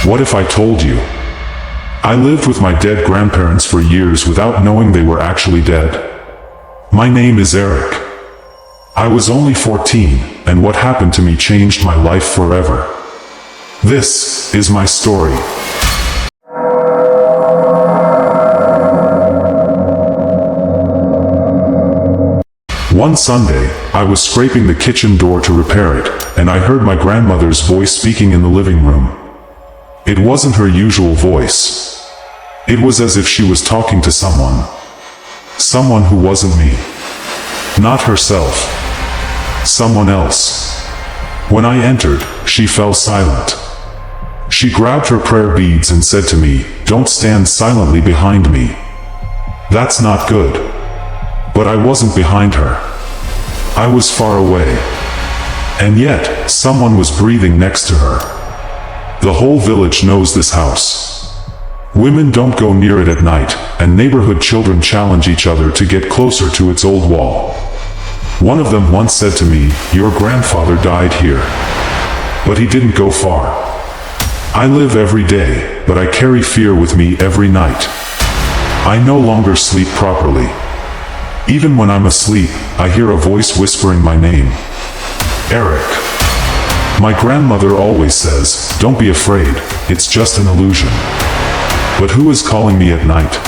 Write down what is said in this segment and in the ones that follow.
What if I told you? I lived with my dead grandparents for years without knowing they were actually dead. My name is Eric. I was only 14, and what happened to me changed my life forever. This is my story. One Sunday, I was scraping the kitchen door to repair it, and I heard my grandmother's voice speaking in the living room. It wasn't her usual voice. It was as if she was talking to someone. Someone who wasn't me. Not herself. Someone else. When I entered, she fell silent. She grabbed her prayer beads and said to me, "Don't stand silently behind me. That's not good." But I wasn't behind her. I was far away. And yet, someone was breathing next to her. The whole village knows this house. Women don't go near it at night, and neighborhood children challenge each other to get closer to its old wall. One of them once said to me, "Your grandfather died here." But he didn't go far. I live every day, but I carry fear with me every night. I no longer sleep properly. Even when I'm asleep, I hear a voice whispering my name. Eric. My grandmother always says, "Don't be afraid, it's just an illusion." But who is calling me at night?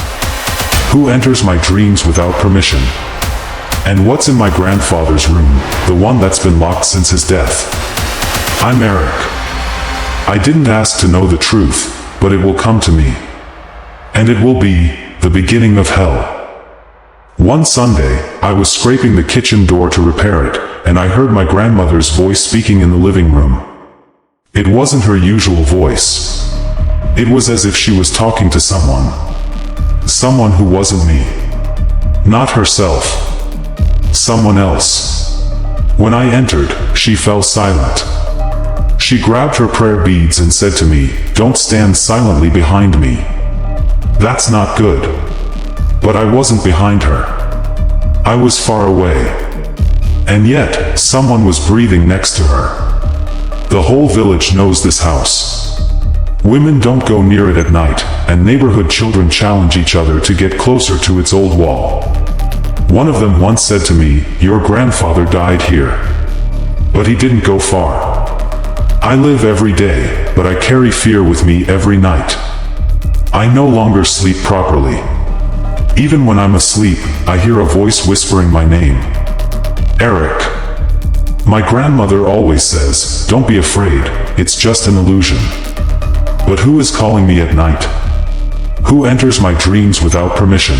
Who enters my dreams without permission? And what's in my grandfather's room, the one that's been locked since his death? I'm Eric. I didn't ask to know the truth, but it will come to me. And it will be the beginning of hell. One Sunday, I was scraping the kitchen door to repair it, and I heard my grandmother's voice speaking in the living room. It wasn't her usual voice. It was as if she was talking to someone. Someone who wasn't me. Not herself. Someone else. When I entered, she fell silent. She grabbed her prayer beads and said to me, "Don't stand silently behind me." That's not good. But I wasn't behind her. I was far away. And yet, someone was breathing next to her. The whole village knows this house. Women don't go near it at night, and neighborhood children challenge each other to get closer to its old wall. One of them once said to me, "Your grandfather died here." But he didn't go far. I live every day, but I carry fear with me every night. I no longer sleep properly. Even when I'm asleep, I hear a voice whispering my name. Eric. My grandmother always says, "Don't be afraid, it's just an illusion." But who is calling me at night? Who enters my dreams without permission?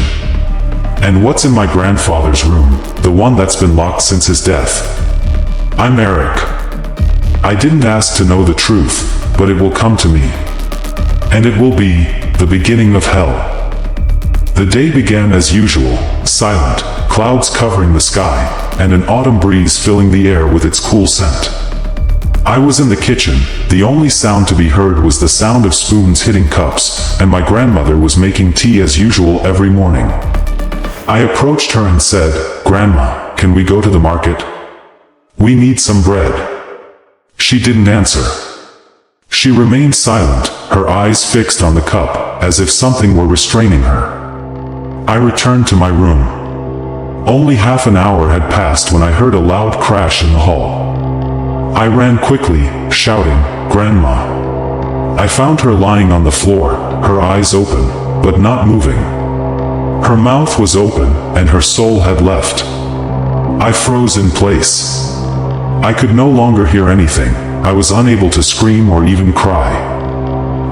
And what's in my grandfather's room, the one that's been locked since his death? I'm Eric. I didn't ask to know the truth, but it will come to me. And it will be the beginning of hell. The day began as usual, silent, clouds covering the sky, and an autumn breeze filling the air with its cool scent. I was in the kitchen. The only sound to be heard was the sound of spoons hitting cups, and my grandmother was making tea as usual every morning. I approached her and said, "Grandma, can we go to the market? We need some bread." She didn't answer. She remained silent, her eyes fixed on the cup, as if something were restraining her. I returned to my room. Only half an hour had passed when I heard a loud crash in the hall. I ran quickly, shouting, "Grandma!" I found her lying on the floor, her eyes open, but not moving. Her mouth was open, and her soul had left. I froze in place. I could no longer hear anything. I was unable to scream or even cry.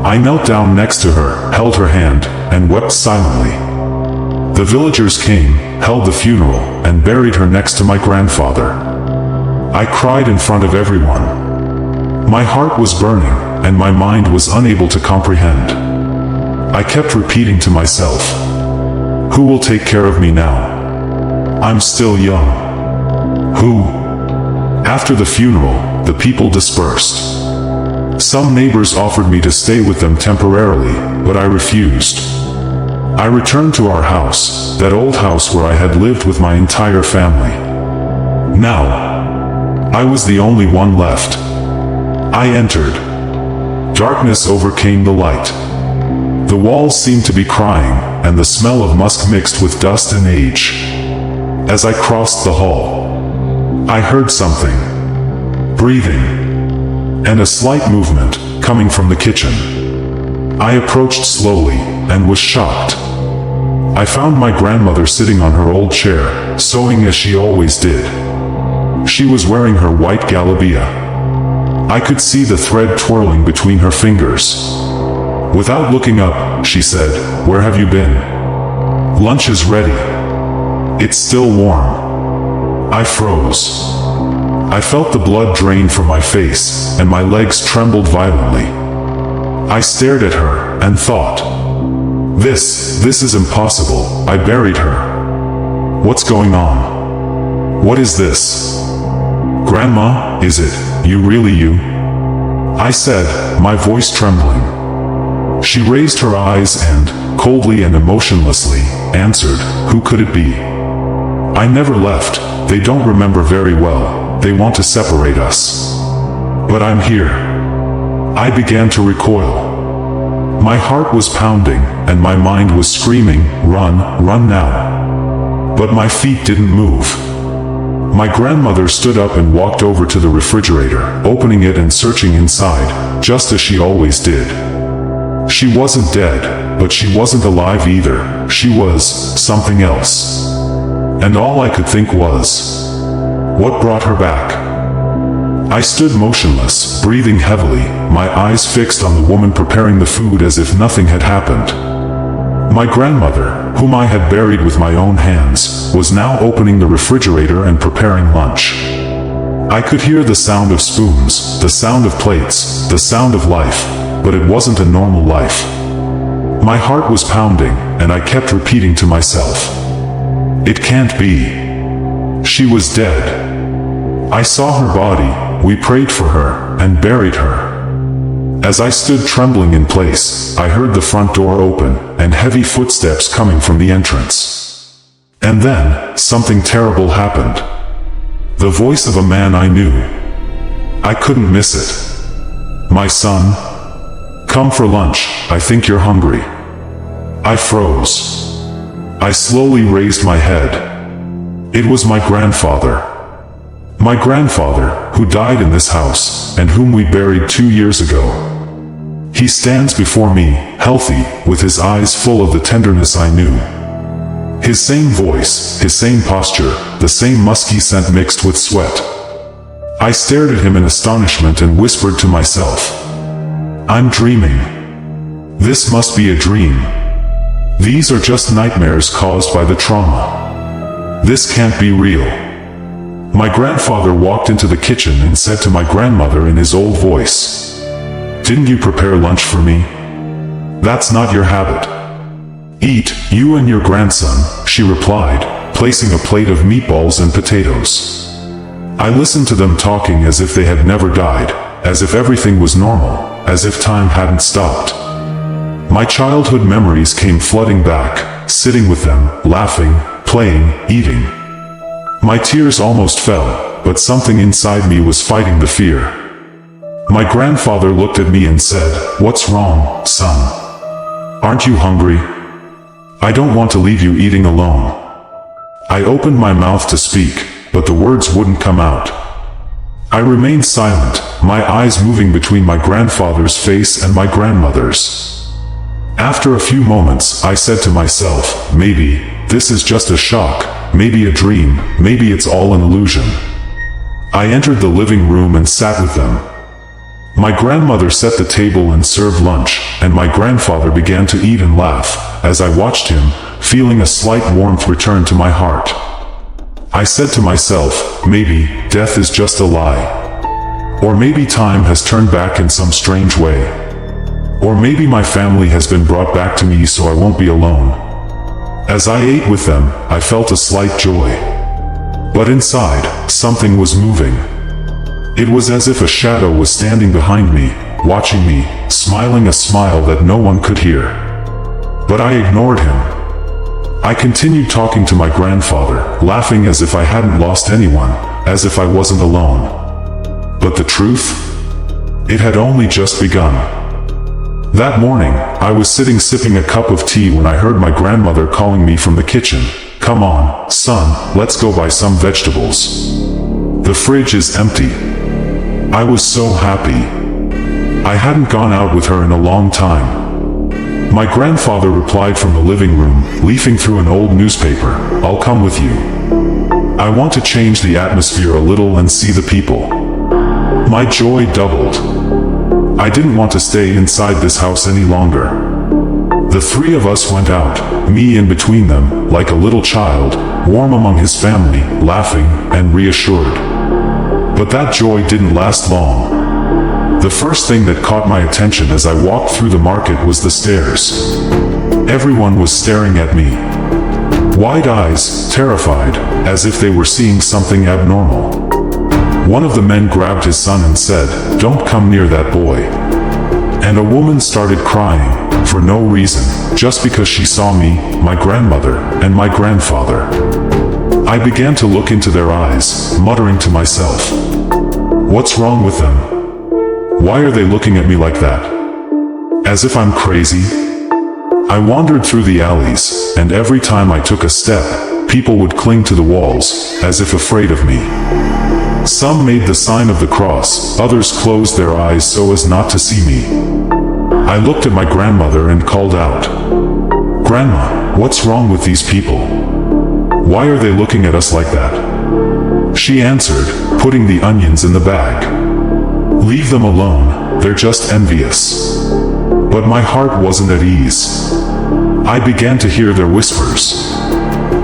I knelt down next to her, held her hand, and wept silently. The villagers came, held the funeral, and buried her next to my grandfather. I cried in front of everyone. My heart was burning, and my mind was unable to comprehend. I kept repeating to myself, "Who will take care of me now? I'm still young. Who?" After the funeral, the people dispersed. Some neighbors offered me to stay with them temporarily, but I refused. I returned to our house, that old house where I had lived with my entire family. Now, I was the only one left. I entered. Darkness overcame the light. The walls seemed to be crying, and the smell of musk mixed with dust and age. As I crossed the hall, I heard something. Breathing. And a slight movement, coming from the kitchen. I approached slowly, and was shocked. I found my grandmother sitting on her old chair, sewing as she always did. She was wearing her white galabeah. I could see the thread twirling between her fingers. Without looking up, she said, "Where have you been? Lunch is ready. It's still warm." I froze. I felt the blood drain from my face, and my legs trembled violently. I stared at her, and thought, This is impossible. I buried her. What's going on? What is this? Grandma, is it you really you? I said, my voice trembling. She raised her eyes and, coldly and emotionlessly, answered, "Who could it be? I never left. They don't remember very well. They want to separate us. But I'm here." I began to recoil. My heart was pounding, and my mind was screaming, "Run, run now." But my feet didn't move. My grandmother stood up and walked over to the refrigerator, opening it and searching inside, just as she always did. She wasn't dead, but she wasn't alive either. She was something else. And all I could think was, what brought her back? I stood motionless, breathing heavily, my eyes fixed on the woman preparing the food as if nothing had happened. My grandmother, whom I had buried with my own hands, was now opening the refrigerator and preparing lunch. I could hear the sound of spoons, the sound of plates, the sound of life, but it wasn't a normal life. My heart was pounding, and I kept repeating to myself, "It can't be. She was dead." I saw her body, we prayed for her, and buried her. As I stood trembling in place, I heard the front door open, and heavy footsteps coming from the entrance. And then, something terrible happened. The voice of a man I knew. I couldn't miss it. "My son, come for lunch, I think you're hungry." I froze. I slowly raised my head. It was my grandfather. My grandfather, who died in this house, and whom we buried 2 years ago. He stands before me, healthy, with his eyes full of the tenderness I knew. His same voice, his same posture, the same musky scent mixed with sweat. I stared at him in astonishment and whispered to myself, "I'm dreaming. This must be a dream. These are just nightmares caused by the trauma. This can't be real." My grandfather walked into the kitchen and said to my grandmother in his old voice, "Didn't you prepare lunch for me? That's not your habit. Eat, you and your grandson," she replied, placing a plate of meatballs and potatoes. I listened to them talking as if they had never died, as if everything was normal, as if time hadn't stopped. My childhood memories came flooding back, sitting with them, laughing, playing, eating. My tears almost fell, but something inside me was fighting the fear. My grandfather looked at me and said, "What's wrong, son? Aren't you hungry? I don't want to leave you eating alone." I opened my mouth to speak, but the words wouldn't come out. I remained silent, my eyes moving between my grandfather's face and my grandmother's. After a few moments, I said to myself, maybe this is just a shock, maybe a dream, maybe it's all an illusion. I entered the living room and sat with them. My grandmother set the table and served lunch, and my grandfather began to eat and laugh, as I watched him, feeling a slight warmth return to my heart. I said to myself, maybe death is just a lie. Or maybe time has turned back in some strange way. Or maybe my family has been brought back to me so I won't be alone. As I ate with them, I felt a slight joy. But inside, something was moving. It was as if a shadow was standing behind me, watching me, smiling a smile that no one could hear. But I ignored him. I continued talking to my grandfather, laughing as if I hadn't lost anyone, as if I wasn't alone. But the truth? It had only just begun. That morning, I was sitting sipping a cup of tea when I heard my grandmother calling me from the kitchen. "Come on, son, let's go buy some vegetables. The fridge is empty." I was so happy. I hadn't gone out with her in a long time. My grandfather replied from the living room, leafing through an old newspaper, "I'll come with you. I want to change the atmosphere a little and see the people." My joy doubled. I didn't want to stay inside this house any longer. The three of us went out, me in between them, like a little child, warm among his family, laughing and reassured. But that joy didn't last long. The first thing that caught my attention as I walked through the market was the stairs. Everyone was staring at me. Wide eyes, terrified, as if they were seeing something abnormal. One of the men grabbed his son and said, "Don't come near that boy." And a woman started crying, for no reason, just because she saw me, my grandmother, and my grandfather. I began to look into their eyes, muttering to myself, "What's wrong with them? Why are they looking at me like that? As if I'm crazy?" I wandered through the alleys, and every time I took a step, people would cling to the walls, as if afraid of me. Some made the sign of the cross, others closed their eyes so as not to see me. I looked at my grandmother and called out, "Grandma, what's wrong with these people? Why are they looking at us like that?" She answered, putting the onions in the bag, "Leave them alone, they're just envious." But my heart wasn't at ease. I began to hear their whispers.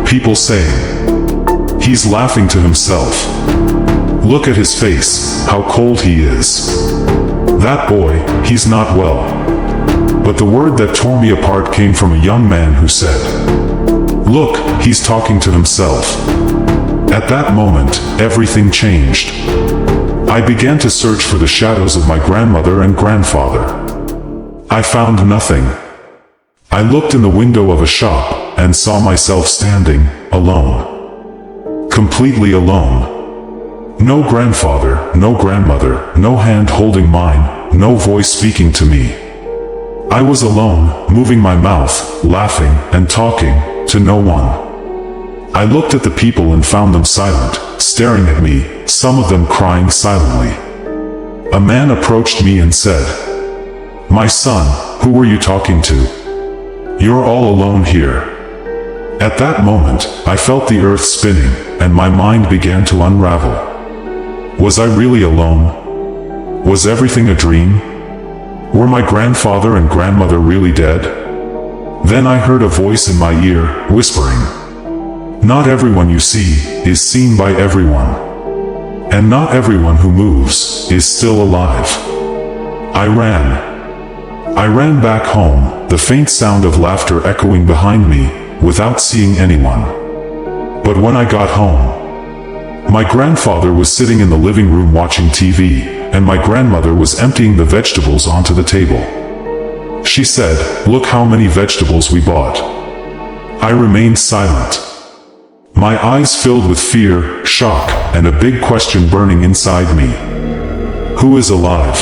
People saying, "He's laughing to himself. Look at his face, how cold he is. That boy, he's not well." But the word that tore me apart came from a young man who said, "Look, he's talking to himself." At that moment, everything changed. I began to search for the shadows of my grandmother and grandfather. I found nothing. I looked in the window of a shop and saw myself standing, alone. Completely alone. No grandfather, no grandmother, no hand holding mine, no voice speaking to me. I was alone, moving my mouth, laughing, and talking, to no one. I looked at the people and found them silent, staring at me, some of them crying silently. A man approached me and said, "My son, who were you talking to? You're all alone here." At that moment, I felt the earth spinning, and my mind began to unravel. Was I really alone? Was everything a dream? Were my grandfather and grandmother really dead? Then I heard a voice in my ear, whispering, "Not everyone you see is seen by everyone. And not everyone who moves is still alive." I ran. I ran back home, the faint sound of laughter echoing behind me, without seeing anyone. But when I got home, my grandfather was sitting in the living room watching TV, and my grandmother was emptying the vegetables onto the table. She said, "Look how many vegetables we bought." I remained silent. My eyes filled with fear, shock, and a big question burning inside me. Who is alive?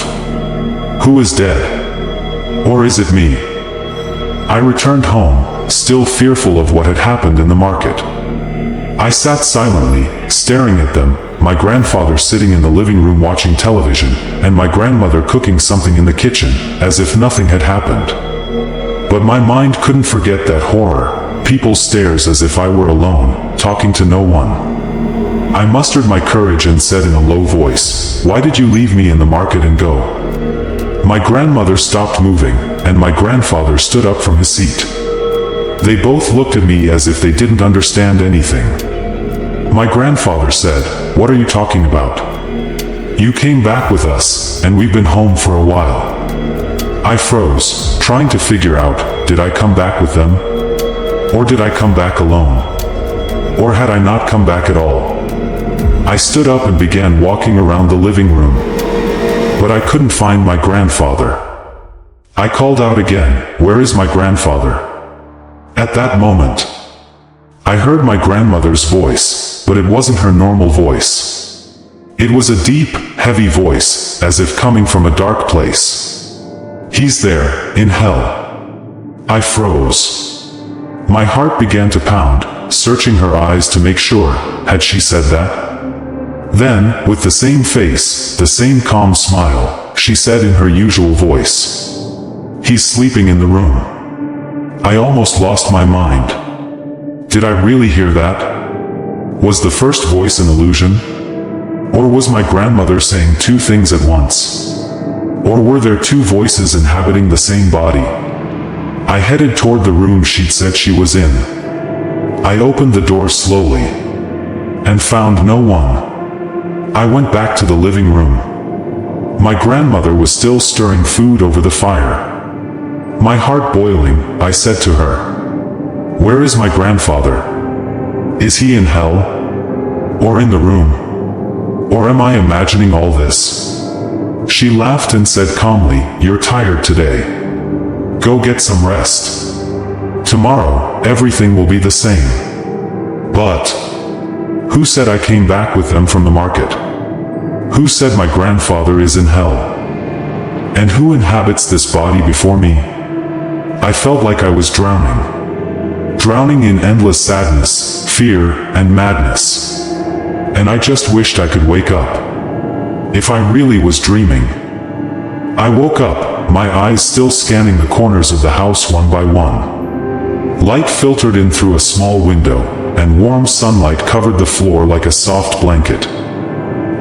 Who is dead? Or is it me? I returned home, still fearful of what had happened in the market. I sat silently, staring at them, my grandfather sitting in the living room watching television, and my grandmother cooking something in the kitchen, as if nothing had happened. But my mind couldn't forget that horror, people's stares as if I were alone, talking to no one. I mustered my courage and said in a low voice, "Why did you leave me in the market and go?" My grandmother stopped moving, and my grandfather stood up from his seat. They both looked at me as if they didn't understand anything. My grandfather said, "What are you talking about? You came back with us, and we've been home for a while." I froze, trying to figure out, did I come back with them? Or did I come back alone? Or had I not come back at all? I stood up and began walking around the living room. But I couldn't find my grandfather. I called out again, "Where is my grandfather?" At that moment, I heard my grandmother's voice, but it wasn't her normal voice. It was a deep, heavy voice, as if coming from a dark place. He's there, in hell. I froze. My heart began to pound, searching her eyes to make sure, had she said that? Then, with the same face, the same calm smile, she said in her usual voice, "He's sleeping in the room." I almost lost my mind. Did I really hear that? Was the first voice an illusion? Or was my grandmother saying two things at once? Or were there two voices inhabiting the same body? I headed toward the room she'd said she was in. I opened the door slowly, and found no one. I went back to the living room. My grandmother was still stirring food over the fire. My heart boiling, I said to her, "Where is my grandfather? Is he in hell? Or in the room? Or am I imagining all this?" She laughed and said calmly, "You're tired today. Go get some rest. Tomorrow, everything will be the same." But who said I came back with them from the market? Who said my grandfather is in hell? And who inhabits this body before me? I felt like I was drowning. Drowning in endless sadness, fear, and madness. And I just wished I could wake up. If I really was dreaming. I woke up, my eyes still scanning the corners of the house one by one. Light filtered in through a small window, and warm sunlight covered the floor like a soft blanket.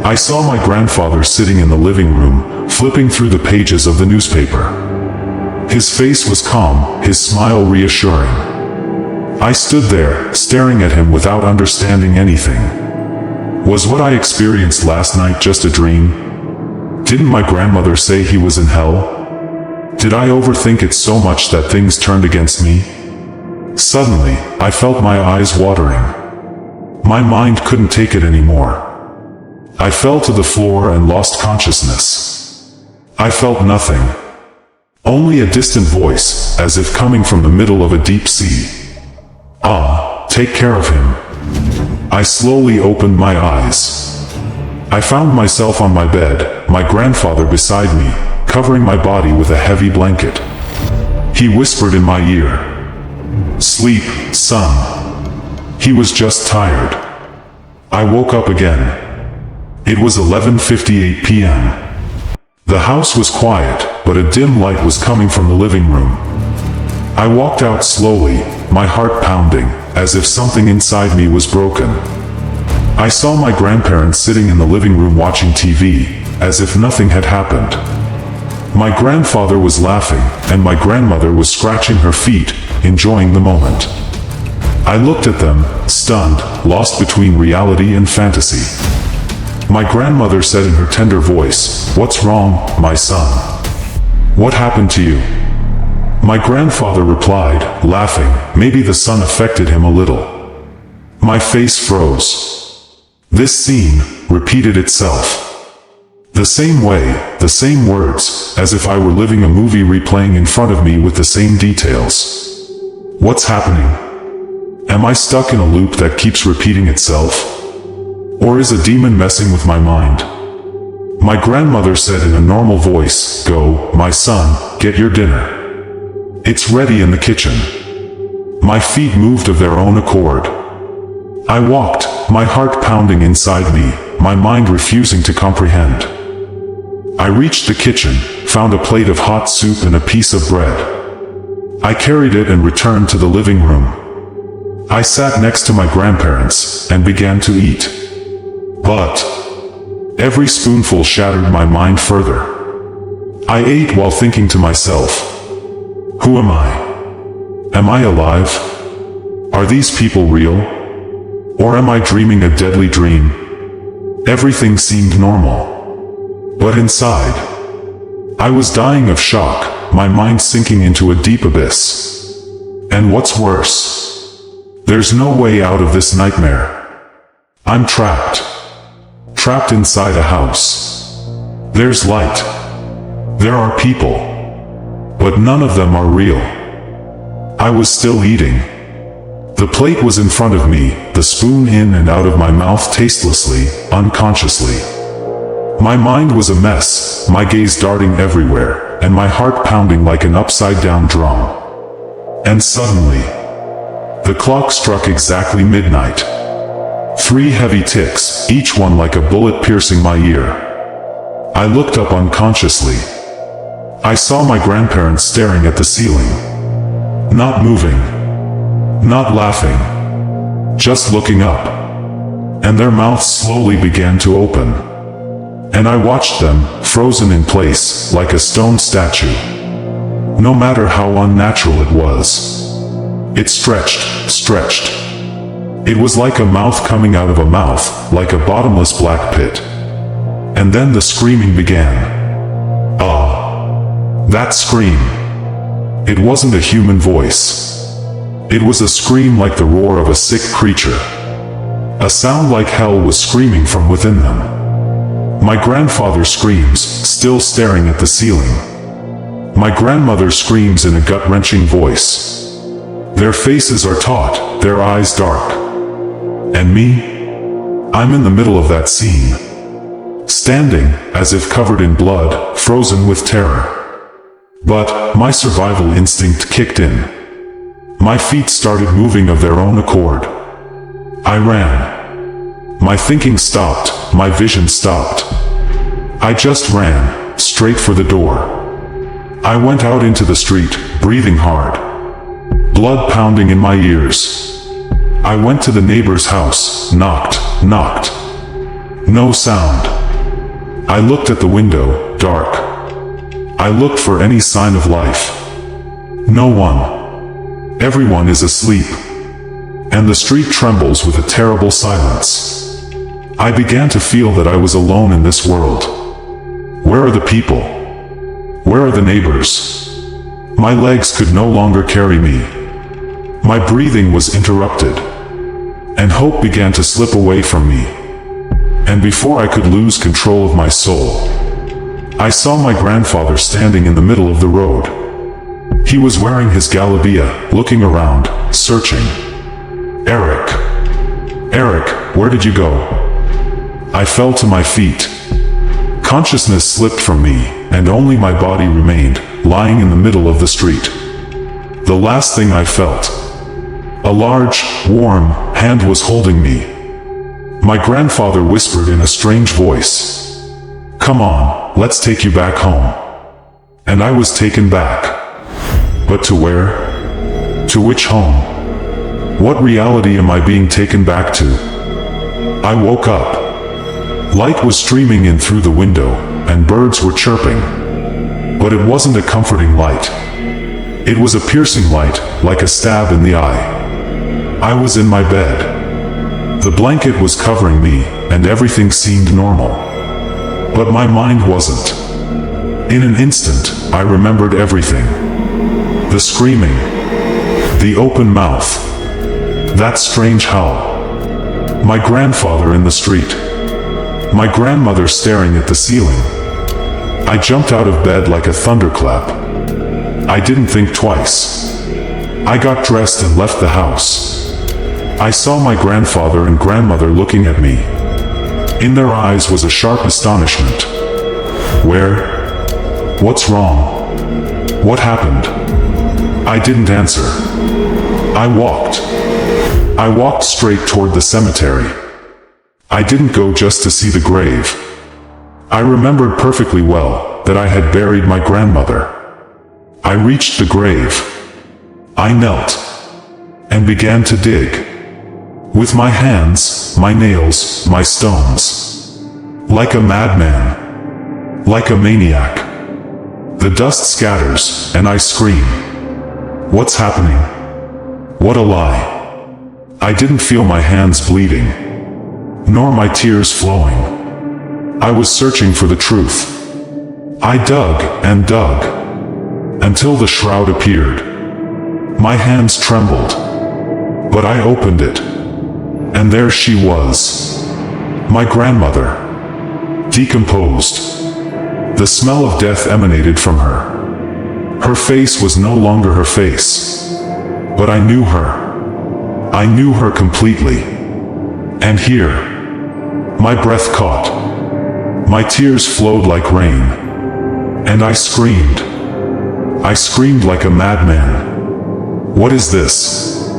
I saw my grandfather sitting in the living room, flipping through the pages of the newspaper. His face was calm, his smile reassuring. I stood there, staring at him without understanding anything. Was what I experienced last night just a dream? Didn't my grandmother say he was in hell? Did I overthink it so much that things turned against me? Suddenly, I felt my eyes watering. My mind couldn't take it anymore. I fell to the floor and lost consciousness. I felt nothing. Only a distant voice, as if coming from the middle of a deep sea. "Ah, take care of him." I slowly opened my eyes. I found myself on my bed, my grandfather beside me, covering my body with a heavy blanket. He whispered in my ear, "Sleep, son." He was just tired. I woke up again. It was 11:58 p.m. The house was quiet, but a dim light was coming from the living room. I walked out slowly, my heart pounding, as if something inside me was broken. I saw my grandparents sitting in the living room watching TV, as if nothing had happened. My grandfather was laughing, and my grandmother was scratching her feet, enjoying the moment. I looked at them, stunned, lost between reality and fantasy. My grandmother said in her tender voice, "What's wrong, my son? What happened to you?" My grandfather replied, laughing, maybe the sun affected him a little. My face froze. This scene repeated itself. The same way, the same words, as if I were living a movie replaying in front of me with the same details. What's happening? Am I stuck in a loop that keeps repeating itself? Or is a demon messing with my mind? My grandmother said in a normal voice, "Go, my son, get your dinner. It's ready in the kitchen." My feet moved of their own accord. I walked, my heart pounding inside me, my mind refusing to comprehend. I reached the kitchen, found a plate of hot soup and a piece of bread. I carried it and returned to the living room. I sat next to my grandparents and began to eat. But every spoonful shattered my mind further. I ate while thinking to myself, who am I? Am I alive? Are these people real? Or am I dreaming a deadly dream? Everything seemed normal. But inside, I was dying of shock, my mind sinking into a deep abyss. And what's worse, there's no way out of this nightmare. I'm trapped. Trapped inside a house. There's light. There are people. But none of them are real. I was still eating. The plate was in front of me, the spoon in and out of my mouth tastelessly, unconsciously. My mind was a mess, my gaze darting everywhere, and my heart pounding like an upside-down drum. And suddenly, the clock struck exactly midnight. 3 heavy ticks, each one like a bullet piercing my ear. I looked up unconsciously. I saw my grandparents staring at the ceiling. Not moving. Not laughing. Just looking up. And their mouths slowly began to open. And I watched them, frozen in place, like a stone statue. No matter how unnatural it was. It stretched. It was like a mouth coming out of a mouth, like a bottomless black pit. And then the screaming began. That scream. It wasn't a human voice. It was a scream like the roar of a sick creature. A sound like hell was screaming from within them. My grandfather screams, still staring at the ceiling. My grandmother screams in a gut-wrenching voice. Their faces are taut, their eyes dark. And me? I'm in the middle of that scene. Standing, as if covered in blood, frozen with terror. But my survival instinct kicked in. My feet started moving of their own accord. I ran. My thinking stopped, my vision stopped. I just ran, straight for the door. I went out into the street, breathing hard. Blood pounding in my ears. I went to the neighbor's house, knocked. No sound. I looked at the window, dark. I looked for any sign of life. No one. Everyone is asleep. And the street trembles with a terrible silence. I began to feel that I was alone in this world. Where are the people? Where are the neighbors? My legs could no longer carry me. My breathing was interrupted. And hope began to slip away from me. And before I could lose control of my soul, I saw my grandfather standing in the middle of the road. He was wearing his galabeah, looking around, searching. Eric, where did you go? I fell to my feet. Consciousness slipped from me, and only my body remained, lying in the middle of the street. The last thing I felt. A large, warm hand was holding me. My grandfather whispered in a strange voice. Come on, let's take you back home. And I was taken back. But to where? To which home? What reality am I being taken back to? I woke up. Light was streaming in through the window, and birds were chirping. But it wasn't a comforting light. It was a piercing light, like a stab in the eye. I was in my bed. The blanket was covering me, and everything seemed normal. But my mind wasn't. In an instant, I remembered everything. The screaming. The open mouth. That strange howl. My grandfather in the street. My grandmother staring at the ceiling. I jumped out of bed like a thunderclap. I didn't think twice. I got dressed and left the house. I saw my grandfather and grandmother looking at me. In their eyes was a sharp astonishment. Where? What's wrong? What happened? I didn't answer. I walked straight toward the cemetery. I didn't go just to see the grave. I remembered perfectly well that I had buried my grandmother. I reached the grave. I knelt and began to dig. With my hands, my nails, my stones. Like a madman. Like a maniac. The dust scatters, and I scream. What's happening? What a lie. I didn't feel my hands bleeding, nor my tears flowing. I was searching for the truth. I dug and dug, until the shroud appeared. My hands trembled, but I opened it. And there she was. My grandmother. Decomposed. The smell of death emanated from her. Her face was no longer her face. But I knew her. I knew her completely. And here, my breath caught. My tears flowed like rain. And I screamed. I screamed like a madman. What is this?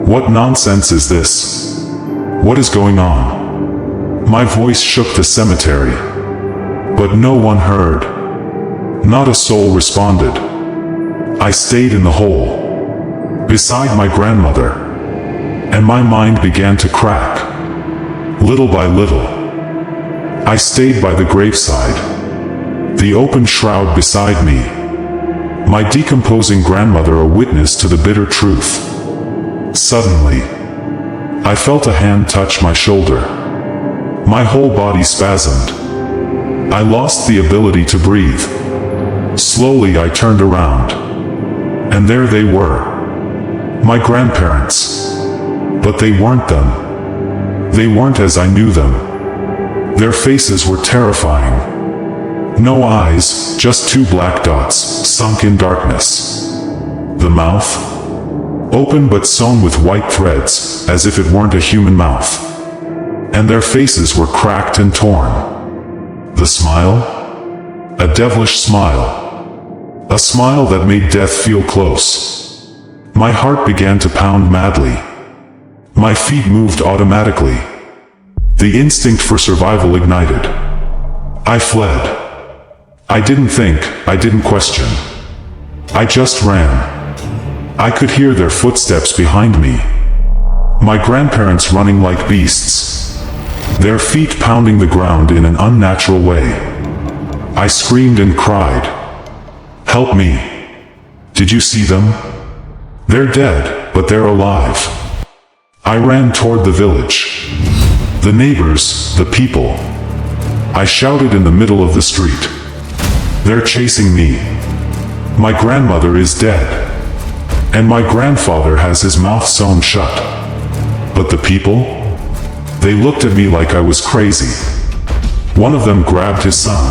What nonsense is this? What is going on? My voice shook the cemetery. But no one heard. Not a soul responded. I stayed in the hole, beside my grandmother, and my mind began to crack. Little by little, I stayed by the graveside, the open shroud beside me, my decomposing grandmother a witness to the bitter truth. Suddenly, I felt a hand touch my shoulder. My whole body spasmed. I lost the ability to breathe. Slowly I turned around, and there they were, my grandparents. But they weren't them. They weren't as I knew them. Their faces were terrifying. No eyes, just two black dots, sunk in darkness. The mouth, open but sewn with white threads, as if it weren't a human mouth. And their faces were cracked and torn. The smile? A devilish smile. A smile that made death feel close. My heart began to pound madly. My feet moved automatically. The instinct for survival ignited. I fled. I didn't think, I didn't question. I just ran. I could hear their footsteps behind me. My grandparents running like beasts, their feet pounding the ground in an unnatural way. I screamed and cried. Help me. Did you see them? They're dead, but they're alive. I ran toward the village. The neighbors, the people. I shouted in the middle of the street. They're chasing me. My grandmother is dead. And my grandfather has his mouth sewn shut. But the people? They looked at me like I was crazy. One of them grabbed his son.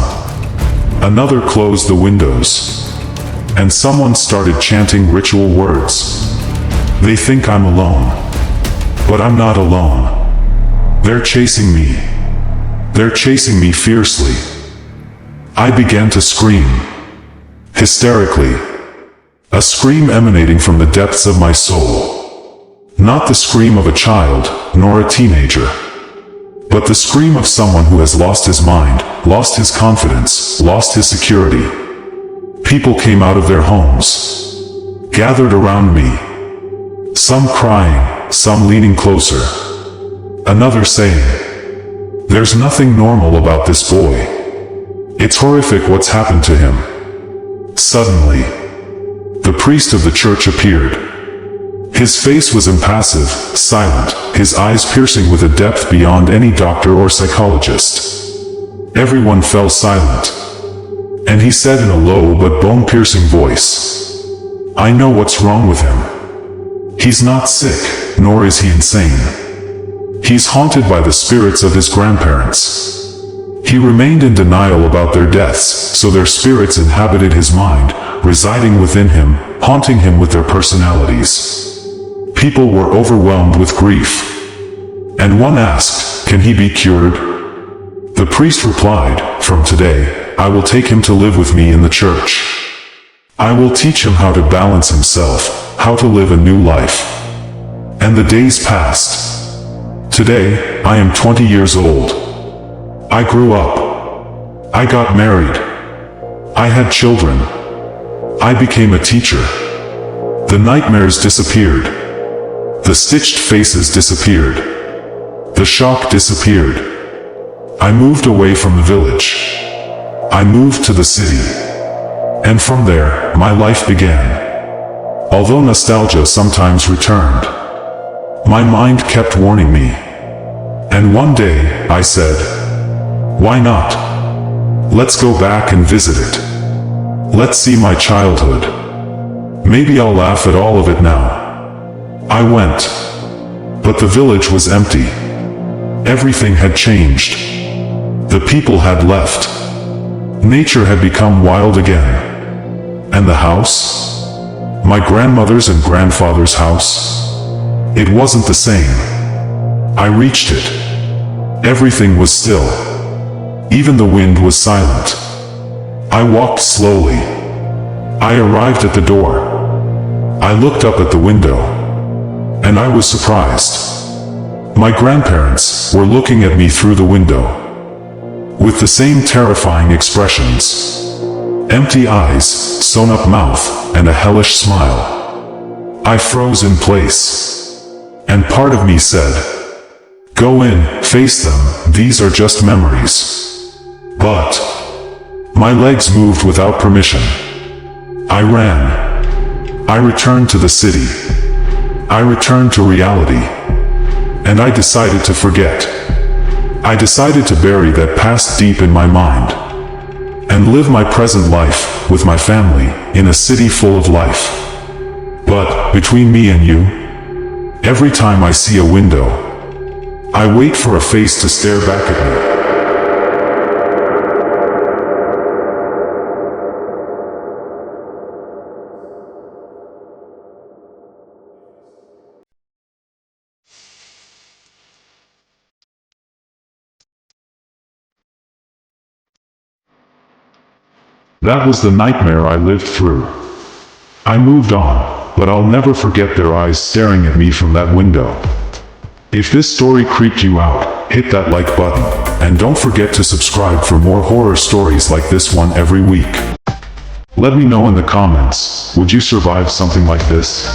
Another closed the windows. And someone started chanting ritual words. They think I'm alone. But I'm not alone. They're chasing me. They're chasing me fiercely. I began to scream. Hysterically. A scream emanating from the depths of my soul. Not the scream of a child, nor a teenager. But the scream of someone who has lost his mind, lost his confidence, lost his security. People came out of their homes, gathered around me. Some crying, some leaning closer. Another saying, "There's nothing normal about this boy. It's horrific what's happened to him." Suddenly, the priest of the church appeared. His face was impassive, silent, his eyes piercing with a depth beyond any doctor or psychologist. Everyone fell silent. And he said in a low but bone-piercing voice, "I know what's wrong with him. He's not sick, nor is he insane. He's haunted by the spirits of his grandparents." He remained in denial about their deaths, so their spirits inhabited his mind, residing within him, haunting him with their personalities. People were overwhelmed with grief. And one asked, "Can he be cured?" The priest replied, "From today, I will take him to live with me in the church. I will teach him how to balance himself, how to live a new life." And the days passed. Today, I am 20 years old. I grew up. I got married. I had children. I became a teacher. The nightmares disappeared. The stitched faces disappeared. The shock disappeared. I moved away from the village. I moved to the city. And from there, my life began. Although nostalgia sometimes returned, my mind kept warning me. And one day, I said, "Why not? Let's go back and visit it. Let's see my childhood. Maybe I'll laugh at all of it now." I went. But the village was empty. Everything had changed. The people had left. Nature had become wild again. And the house? My grandmother's and grandfather's house? It wasn't the same. I reached it. Everything was still. Even the wind was silent. I walked slowly. I arrived at the door. I looked up at the window. And I was surprised. My grandparents were looking at me through the window. With the same terrifying expressions. Empty eyes, sewn-up mouth, and a hellish smile. I froze in place. And part of me said, "Go in, face them, these are just memories." But my legs moved without permission. I ran. I returned to the city. I returned to reality. And I decided to forget. I decided to bury that past deep in my mind. And live my present life, with my family, in a city full of life. But, between me and you, every time I see a window, I wait for a face to stare back at me. That was the nightmare I lived through. I moved on, but I'll never forget their eyes staring at me from that window. If this story creeped you out, hit that like button, and don't forget to subscribe for more horror stories like this one every week. Let me know in the comments, would you survive something like this?